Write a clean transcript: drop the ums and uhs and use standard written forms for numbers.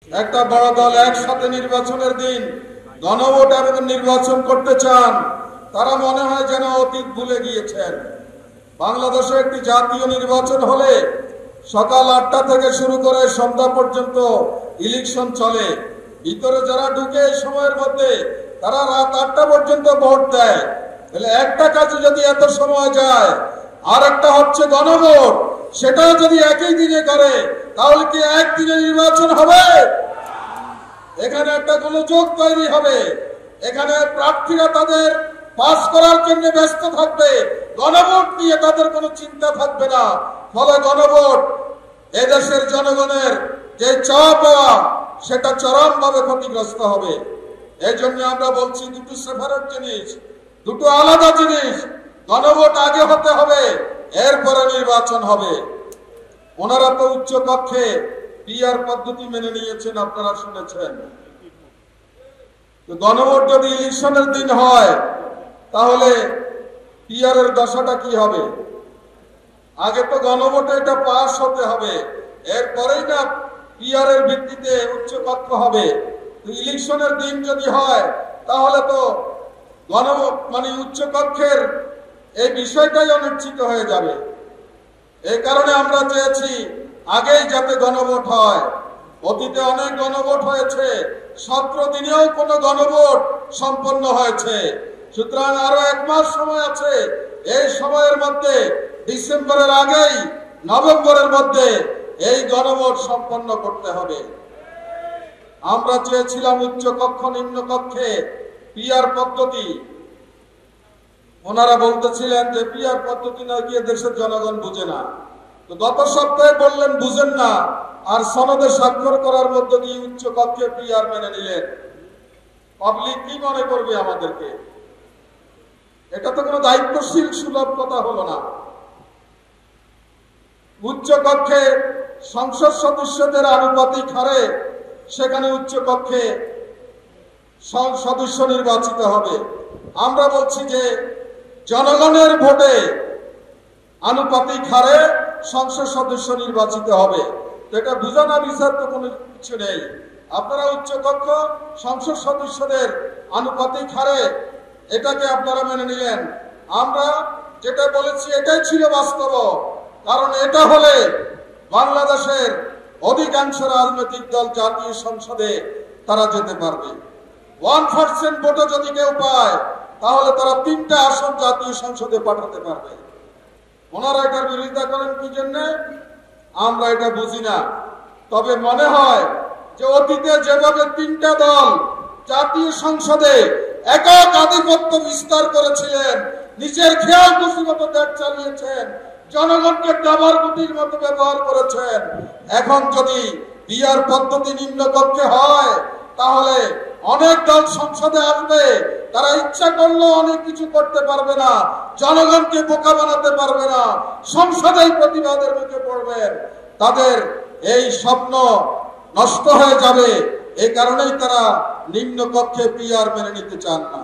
একটা বড় দল একসাথে নির্বাচনের দিন গণভোট এবং নির্বাচন করতে চান, তারা মনে হয় যেন অতীত ভুলে গিয়েছেন। বাংলাদেশে একটি জাতীয় নির্বাচন হলে সকাল 8টা থেকে শুরু করে সন্ধ্যা পর্যন্ত ইলেকশন চলে। ভিতরে যারা ঢুকে এই সময়ের মধ্যে তারা রাত 8টা পর্যন্ত ভোট দেয়। তাহলে একটা কাজে যদি এত সময় যায়, আর একটা হচ্ছে গণভোট, সেটা যদি একই দিনে করে তাহলে কি একদিনে নির্বাচন হবে? এখানে একটা গোলযোগ তৈরি হবে। এখানে প্রার্থীরা তাদের পাস করার জন্য ব্যস্ত থাকবে, গণভোট নিয়ে তাদের কোনো চিন্তা থাকবে না। ফলে গণভোট এদেশের জনগণের যে চাওয়া পাওয়া সেটা চরমভাবে ক্ষতিগ্রস্ত হবে। এই জন্য আমরা বলছি দুটো সেপারেট জিনিস, দুটো আলাদা জিনিস। গণভোট আগে হতে হবে, এরপরে নির্বাচন হবে। ওনারা তো উচ্চ কক্ষে পিআর পদ্ধতি মেনে নিয়েছেন, আপনারা শুনেছেন। গণভোট যদি ইলেকশনের দিন হয় তাহলে পিআর এর দশাটা কি হবে? আগে তো গণভোটে এটা পাস হতে হবে, এরপরেই না পিআর এর ভিত্তিতে উচ্চ কক্ষ হবে। ইলেকশনের দিন যদি হয় তাহলে তো উচ্চ কক্ষের এই বিষয়টাই অনিশ্চিত হয়ে যাবে। এই কারণে আমরা চেয়েছি আগেই যাতে গণভোট হয়। অতীতে অনেক গণভোট হয়েছে, 17 দিনেও কোনো গণভোট সম্পন্ন হয়েছে। সুতরাং আরো 1 মাস সময় আছে। এই সময়ের মধ্যে ডিসেম্বরের আগেই নভেম্বরের মধ্যে এই গণভোট সম্পন্ন করতে হবে। আমরা চেয়েছিলাম উচ্চ কক্ষ নিম্ন কক্ষে পিআর পদ্ধতি। ওনারা বলতেছিলেন যে পিআর পদ্ধতি না গিয়ে দেশের জনগণ বুঝে না। তো গত সপ্তাহে বললেন বুঝেন না, আর সনদে স্বাক্ষর করার মধ্য দিয়ে উচ্চ কক্ষে পিআর মেনে নিলেন। পাবলিক কি মনে করবে আমাদেরকে? এটা তো কোনো দায়িত্বশীল সুলভ কথা হলো না। উচ্চ কক্ষে সংসদ সদস্যদের আনুপাতিক হারে সেখানে উচ্চ কক্ষে সদস্য নির্বাচিত হবে। আমরা বলছি যে জনগণের ভোটে আনুপাতিক হারে সংসদ সদস্য নির্বাচিত হবে। এটা বুঝানা বিচার তো কোনো কিছু নেই। আপনারা উচ্চ কক্ষ সংসদ সদস্যদের আনুপাতিক হারে এটাকে আপনারা মেনে নিলেন। আমরা যেটা বলেছি এটাই ছিল বাস্তব। কারণ এটা হলে বাংলাদেশের অধিকাংশ রাজনৈতিক দল জাতীয় সংসদে তারা যেতে পারবে। 1% ভোটে যদি কেউ পায় তাহলে তারা 3টা আসন জাতীয় সংসদে পাঠাতে পারবে। ওনারা এটার বিরোধিতা করেন কি জন্য আমরা এটা বুঝি না। তবে মনে হয় যে অতীতে যেভাবে 3টা দল জাতীয় সংসদে একক আধিপত্য বিস্তার করেছিলেন, নিজের খেয়াল খুশিমতো দেশ চালিয়েছেন, জনগণকে দাবার গুটির মতো ব্যবহার করেছেন, এখন যদি পিআর পদ্ধতি নিম্ন কক্ষে হয় তাহলে অনেক দল সংসদে আসবে, তারা ইচ্ছা করলেও অনেক কিছু করতে পারবে না, জনগণকে বোকা বানাতে পারবে না, সংসদেই প্রতিবাদের মুখে পড়বেন। তাদের এই স্বপ্ন নষ্ট হয়ে যাবে। এই কারণেই তারা নিম্ন কক্ষে পিআর মেনে নিতে চান না।